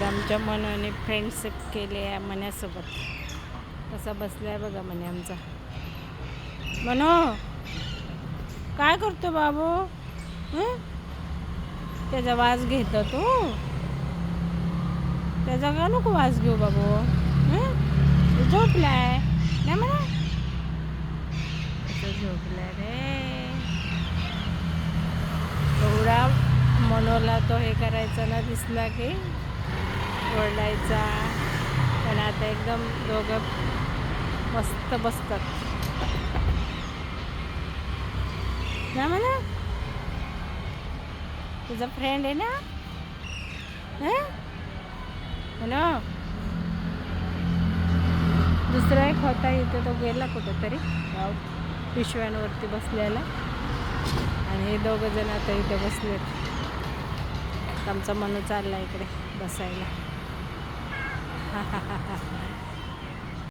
आमच्या मनाने फ्रेंडशिप केली आहे मण्यासोबत. कसा बसलाय बघा मने आमचा. मनो काय करतो बाबू? त्याचा वास घेतो तू? त्याचा का नको वास घेऊ बाबू? झोपलाय नाही म्हणा. झोपलाय रे. एवढा मनोला तो हे करायचा ना, दिसला की ओरडायचा. पण आता एकदम दोघं मस्त बसतात ना म्हणा. तुझा फ्रेंड आहे ना म्हणा. दुसरा एक होता इथे, तो गेला कुठेतरी पिशव्यांवरती बसलेला. आणि हे दोघं जण आता इथे बसलेत. आमचा मनू चालला इकडे बसायला.